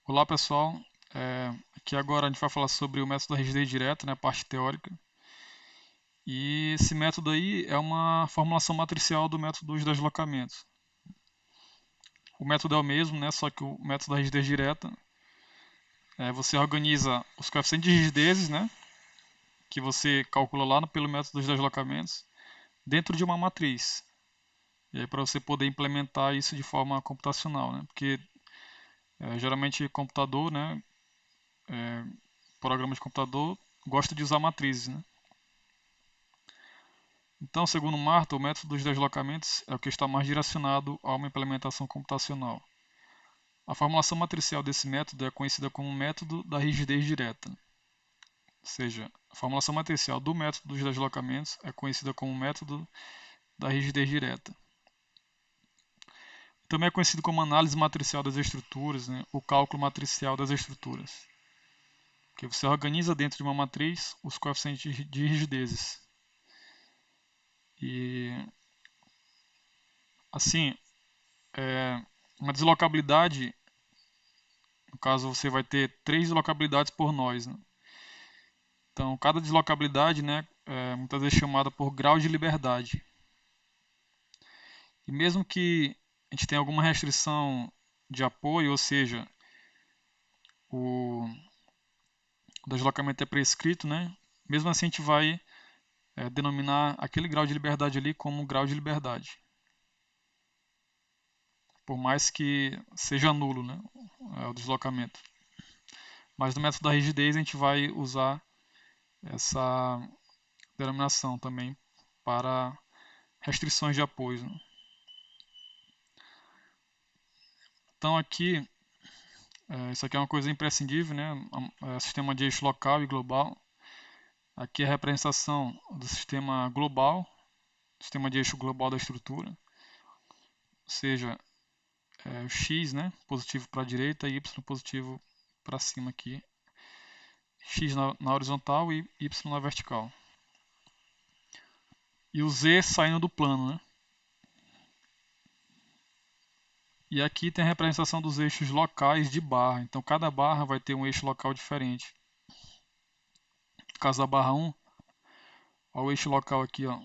Olá pessoal, aqui agora a gente vai falar sobre o método da rigidez direta, né, a parte teórica. E esse método aí é uma formulação matricial do método dos deslocamentos. O método é o mesmo, né, só que o método da rigidez direta, você organiza os coeficientes de rigidezes, né, que você calcula lá pelo método dos deslocamentos, dentro de uma matriz. E aí para você poder implementar isso de forma computacional, né, porque geralmente computador, né, programa de computador gosta de usar matrizes, né. Então, segundo Marta, o método dos deslocamentos é o que está mais direcionado a uma implementação computacional. A formulação matricial desse método é conhecida como método da rigidez direta. Ou seja, a formulação matricial do método dos deslocamentos é conhecida como método da rigidez direta. Também é conhecido como análise matricial das estruturas, né? O cálculo matricial das estruturas. Que você organiza dentro de uma matriz os coeficientes de rigidezes. E assim, uma deslocabilidade. No caso, você vai ter 3 deslocabilidades por nós, né? Então, cada deslocabilidade, né, é muitas vezes chamada por grau de liberdade. E mesmo que a gente tenha alguma restrição de apoio, ou seja, o deslocamento é prescrito, né? Mesmo assim, a gente vai denominar aquele grau de liberdade ali como grau de liberdade. Por mais que seja nulo, né, o deslocamento. Mas no método da rigidez, a gente vai usar essa denominação também para restrições de apoio, né? Então aqui, isso aqui é uma coisa imprescindível, né? Sistema de eixo local e global. Aqui é a representação do sistema global, sistema de eixo global da estrutura. Ou seja, o x, né, positivo para a direita e y positivo para cima aqui. X na horizontal e y na vertical. E o z saindo do plano, né? E aqui tem a representação dos eixos locais de barra. Então cada barra vai ter um eixo local diferente. No caso da barra 1, o eixo local aqui, ó,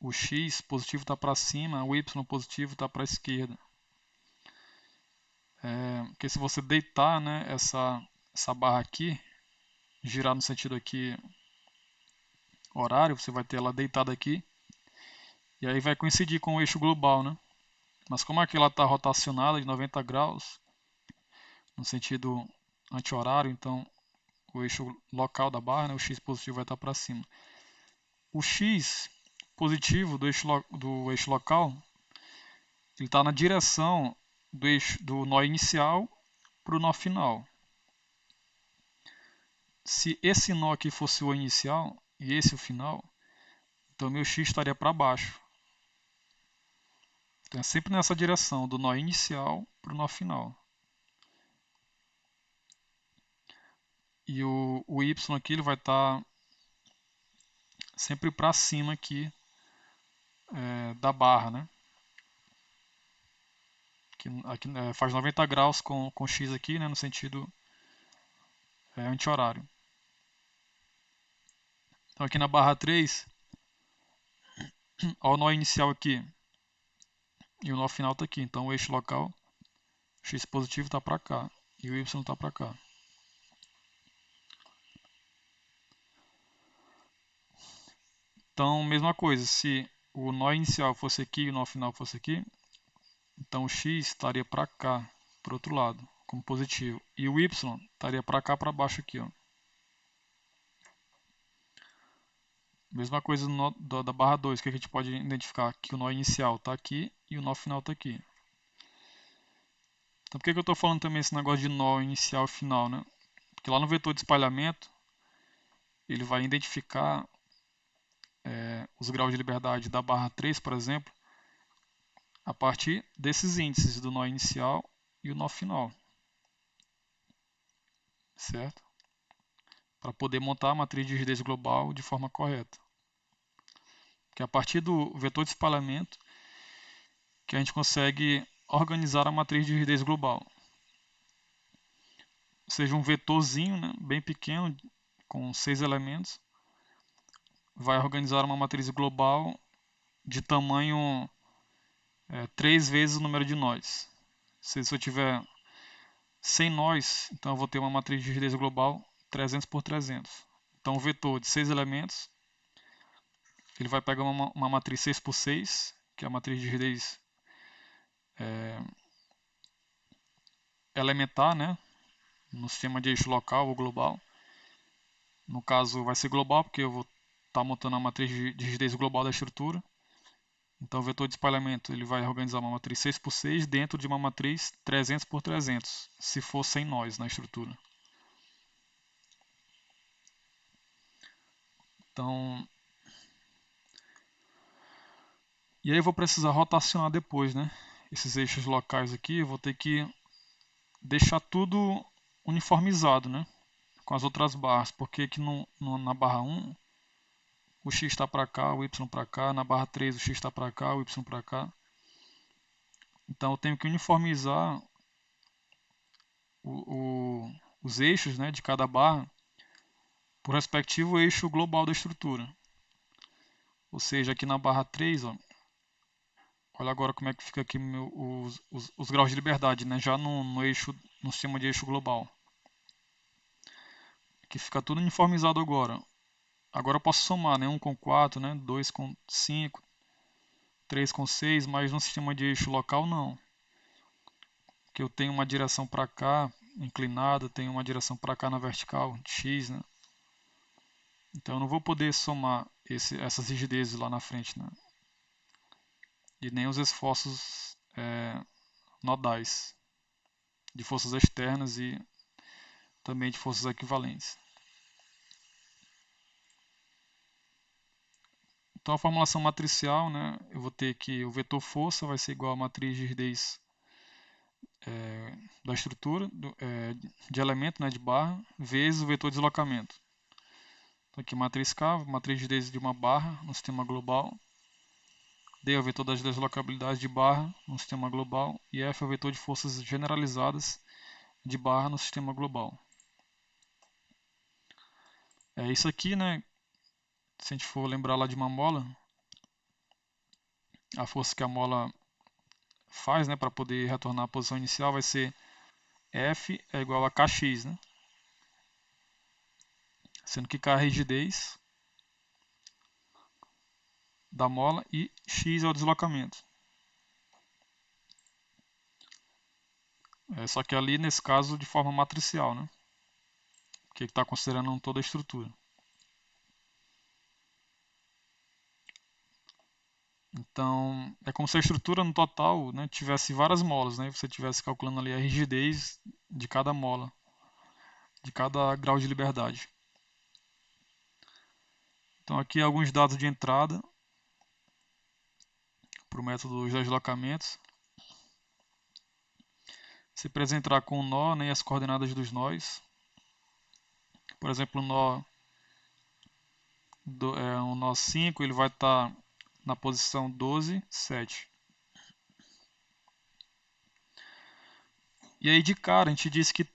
o x positivo está para cima, o y positivo está para a esquerda. Porque se você deitar, né, essa barra aqui, girar no sentido aqui horário, você vai ter ela deitada aqui, e aí vai coincidir com o eixo global, né? Mas como aqui ela está rotacionada de 90 graus, no sentido anti-horário, então o eixo local da barra, né, o x positivo vai estar para cima. O x positivo do eixo local, ele está na direção do nó inicial para o nó final. Se esse nó aqui fosse o inicial e esse o final, então meu x estaria para baixo. Então é sempre nessa direção, do nó inicial para o nó final. E o y aqui ele vai estar sempre para cima aqui da barra, né? Aqui faz 90 graus com x aqui, né, no sentido anti-horário. Então aqui na barra 3, ó, o nó inicial aqui e o nó final está aqui. Então o eixo local, o x positivo está para cá e o y está para cá. Então, mesma coisa, se o nó inicial fosse aqui e o nó final fosse aqui, então o x estaria para cá, para o outro lado, como positivo. E o y estaria para cá, para baixo aqui, ó. Mesma coisa no nó da barra 2, que a gente pode identificar que o nó inicial está aqui e o nó final está aqui. Então por que eu estou falando também esse negócio de nó inicial e final, né? Porque lá no vetor de espalhamento, ele vai identificar os graus de liberdade da barra 3, por exemplo, a partir desses índices do nó inicial e o nó final. Certo? Para poder montar a matriz de rigidez global de forma correta. Que é a partir do vetor de espalhamento que a gente consegue organizar a matriz de rigidez global. seja um vetorzinho, né, bem pequeno, com 6 elementos, vai organizar uma matriz global de tamanho 3 vezes o número de nós. Se eu tiver 100 nós, então eu vou ter uma matriz de rigidez global 300 por 300. Então o vetor de 6 elementos, ele vai pegar uma matriz 6 por 6, que é a matriz de rigidez elementar, né, no sistema de eixo local ou global. No caso vai ser global, porque eu vou estar montando a matriz de rigidez global da estrutura. Então o vetor de espalhamento ele vai organizar uma matriz 6 por 6 dentro de uma matriz 300 por 300, se for sem nós na estrutura. Então, e aí eu vou precisar rotacionar depois, né? Esses eixos locais aqui, eu vou ter que deixar tudo uniformizado, né? Com as outras barras, porque aqui na barra 1 o x está para cá, o y para cá, na barra 3 o x está para cá, o y para cá. Então eu tenho que uniformizar os eixos, né, de cada barra por respectivo eixo global da estrutura. Ou seja, aqui na barra 3, ó, olha agora como é que fica aqui os graus de liberdade, né, já no sistema de eixo global. Aqui fica tudo uniformizado agora. Agora eu posso somar, né, 1 com 4, né, 2 com 5, 3 com 6, mas no sistema de eixo local não. Porque eu tenho uma direção para cá, inclinada, tenho uma direção para cá na vertical, x, né? Então eu não vou poder somar essas rigidezes lá na frente, né? E nem os esforços nodais de forças externas e também de forças equivalentes. Então a formulação matricial, né, eu vou ter que o vetor força vai ser igual a matriz de rigidez da estrutura de elemento, né, de barra, vezes o vetor de deslocamento. Então aqui matriz K, matriz de rigidez de uma barra no sistema global. D é o vetor das deslocabilidades de barra no sistema global. E F é o vetor de forças generalizadas de barra no sistema global. É isso aqui, né? Se a gente for lembrar lá de uma mola, a força que a mola faz, né, para poder retornar à posição inicial vai ser F é igual a Kx, né? Sendo que K é a rigidez da mola e X é o deslocamento. Só que ali, nesse caso, de forma matricial, né? Porque está considerando toda a estrutura. Então, é como se a estrutura no total, né, tivesse várias molas, né? Você estivesse calculando ali a rigidez de cada mola, de cada grau de liberdade. Então, aqui alguns dados de entrada para o método dos deslocamentos. Você precisa entrar com o nó, né, e as coordenadas dos nós. Por exemplo, o nó 5 ele vai estar na posição 12, 7. E aí de cara a gente disse que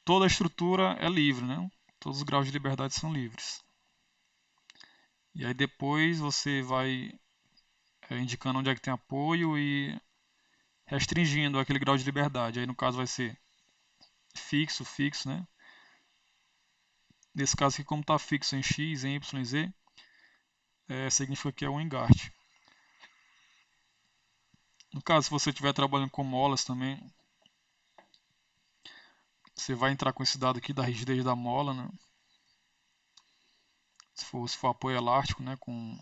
toda a estrutura é livre, né? Todos os graus de liberdade são livres. E aí depois você vai indicando onde é que tem apoio e restringindo aquele grau de liberdade. Aí no caso vai ser fixo, né? Nesse caso aqui, como está fixo em x, em y, em z, significa que é um engarte. No caso, se você estiver trabalhando com molas também, você vai entrar com esse dado aqui da rigidez da mola, né? Se for apoio elástico, né? Com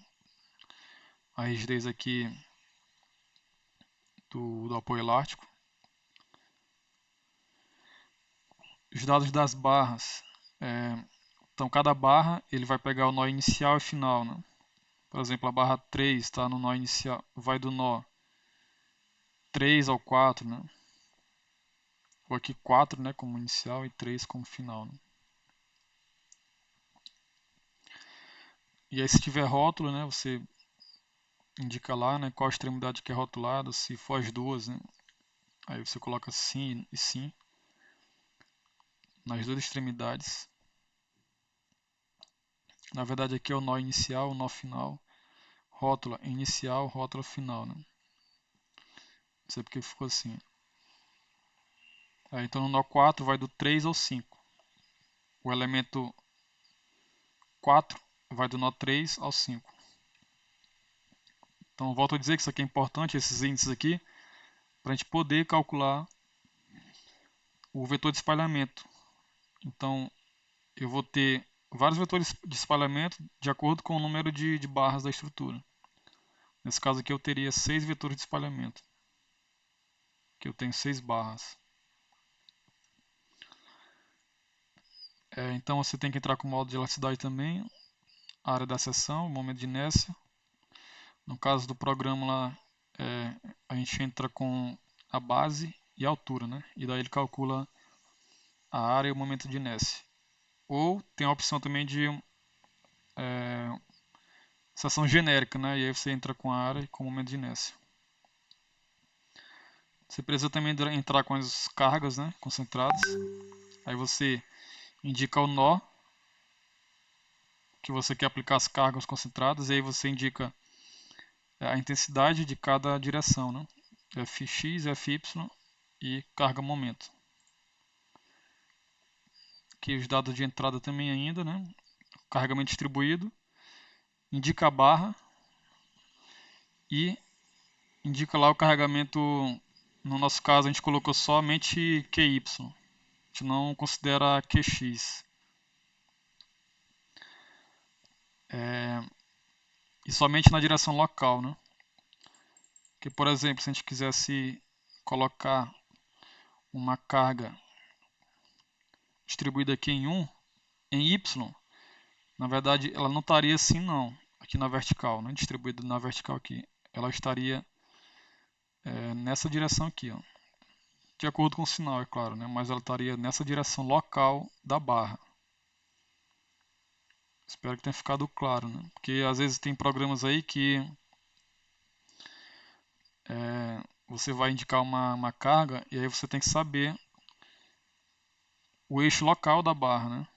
a rigidez aqui do apoio elástico. Os dados das barras. Então, cada barra ele vai pegar o nó inicial e final, né? Por exemplo, a barra 3 está no nó inicial, vai do nó 3 ao 4, né? Ou aqui 4, né, como inicial e 3 como final, né? E aí se tiver rótulo, né, você indica lá, né, qual a extremidade que é rotulada, se for as duas, né? Aí você coloca sim e sim. nas duas extremidades. Na verdade aqui é o nó inicial, o nó final, rótula inicial, rótula final, né? Não sei porque ficou assim. Então no nó 4 vai do 3 ao 5. O elemento 4 vai do nó 3 ao 5. Então volto a dizer que isso aqui é importante, esses índices aqui, para a gente poder calcular o vetor de espalhamento. Então eu vou ter vários vetores de espalhamento de acordo com o número de barras da estrutura. Nesse caso aqui eu teria 6 vetores de espalhamento, que eu tenho 6 barras. Então você tem que entrar com o modo de elasticidade também, a área da seção, o momento de inércia. No caso do programa lá, a gente entra com a base e a altura, né? E daí ele calcula a área e o momento de inércia. Ou tem a opção também de seção genérica, né? E aí você entra com a área e com o momento de inércia. Você precisa também entrar com as cargas, né, concentradas. Aí você indica o nó que você quer aplicar as cargas concentradas, e aí você indica a intensidade de cada direção, né? Fx, Fy e carga momento. Aqui os dados de entrada também ainda, né? Carregamento distribuído, indica a barra e indica lá o carregamento. No nosso caso a gente colocou somente QY, a gente não considera QX. E somente na direção local, né? Porque, por exemplo, se a gente quisesse colocar uma carga distribuída aqui em Y, na verdade ela não estaria assim não, aqui na vertical, né? Distribuída na vertical aqui. Ela estaria nessa direção aqui, ó. De acordo com o sinal, é claro, né? Mas ela estaria nessa direção local da barra. Espero que tenha ficado claro, né? Porque às vezes tem programas aí que você vai indicar uma carga e aí você tem que saber o eixo local da barra, né?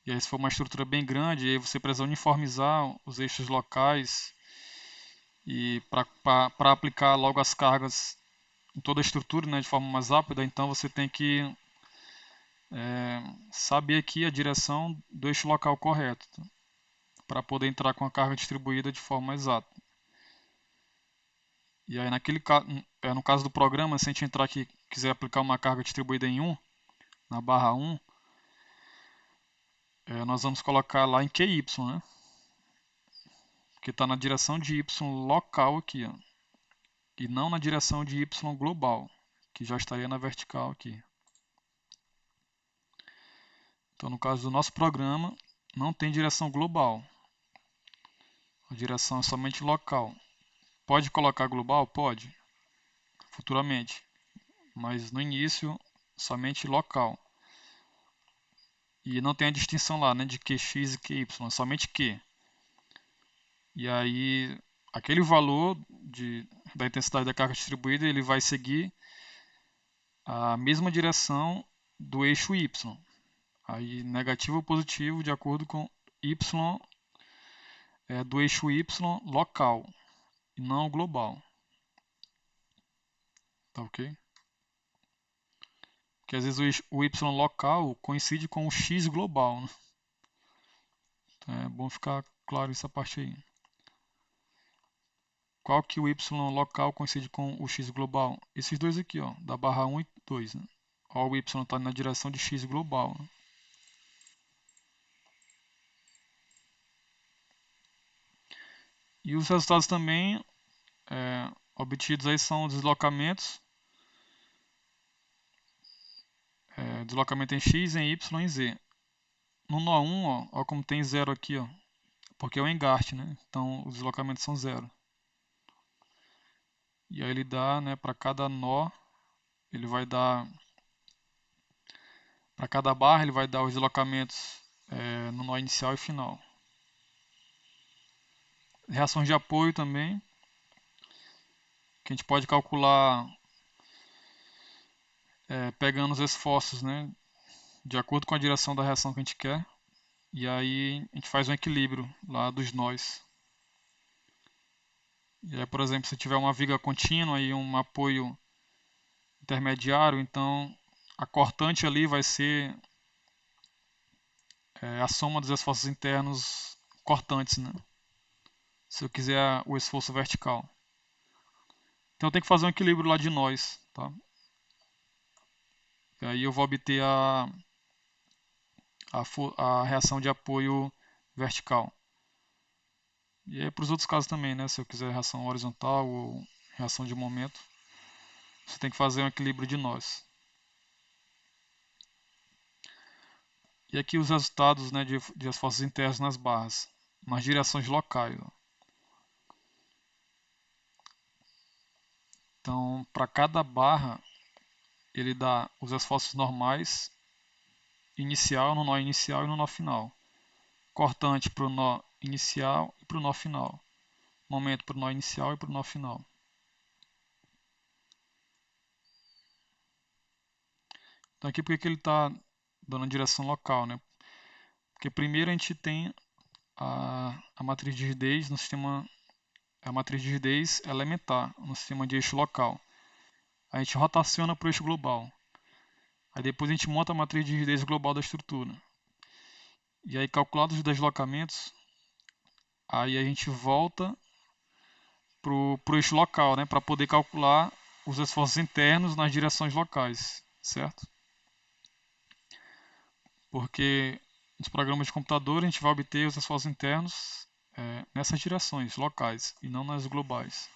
E aí se for uma estrutura bem grande, aí você precisa uniformizar os eixos locais e para aplicar logo as cargas em toda a estrutura, né, de forma mais rápida, então você tem que saber aqui a direção do eixo local correto, tá? Para poder entrar com a carga distribuída de forma exata. E aí no caso do programa, se a gente entrar aqui quiser aplicar uma carga distribuída em 1, na barra 1, nós vamos colocar lá em QY, né? Que está na direção de Y local aqui, ó, e não na direção de Y global, que já estaria na vertical aqui. Então, no caso do nosso programa, não tem direção global. A direção é somente local. Pode colocar global? Pode, futuramente. Mas no início, somente local. E não tem a distinção lá, né, de QX e QY, é somente Q. E aí, aquele valor da intensidade da carga distribuída, ele vai seguir a mesma direção do eixo Y. Aí, negativo ou positivo, de acordo com Y do eixo Y local, e não global. Tá ok? Porque às vezes o Y local coincide com o X global, né? Então é bom ficar claro essa parte aí. Qual que o Y local coincide com o X global? Esses dois aqui, ó, da barra 1 e 2. Né? Ó, o Y está na direção de X global. Né? E os resultados também obtidos aí são deslocamentos. Deslocamento em X, em Y e em Z. No nó 1, ó como tem zero aqui, ó, porque é o engarte, né? Então os deslocamentos são zero. E aí ele dá, né, para cada nó, ele vai dar, para cada barra ele vai dar os deslocamentos no nó inicial e final. Reações de apoio também, que a gente pode calcular pegando os esforços, né, de acordo com a direção da reação que a gente quer, e aí a gente faz um equilíbrio lá dos nós. E aí, por exemplo, se tiver uma viga contínua e um apoio intermediário, então a cortante ali vai ser a soma dos esforços internos cortantes, né? Se eu quiser o esforço vertical. Então eu tenho que fazer um equilíbrio lá de nós, tá? E aí eu vou obter a reação de apoio vertical. E aí para os outros casos também, né? Se eu quiser reação horizontal ou reação de momento, você tem que fazer um equilíbrio de nós. E aqui os resultados, né, de esforços internos nas barras, nas direções locais. Ó. Então, para cada barra, ele dá os esforços normais, inicial, no nó inicial e no nó final. Cortante para o nó inicial e para o nó final. Momento para o nó inicial e para o nó final. Então aqui por que ele está dando a direção local, né? Porque primeiro a gente tem a matriz de rigidez no sistema, a matriz de rigidez elementar no sistema de eixo local. A gente rotaciona para o eixo global. Aí depois a gente monta a matriz de rigidez global da estrutura. E aí calculados os deslocamentos, aí a gente volta para o eixo local, né? Para poder calcular os esforços internos nas direções locais, certo? Porque nos programas de computador a gente vai obter os esforços internos nessas direções locais e não nas globais.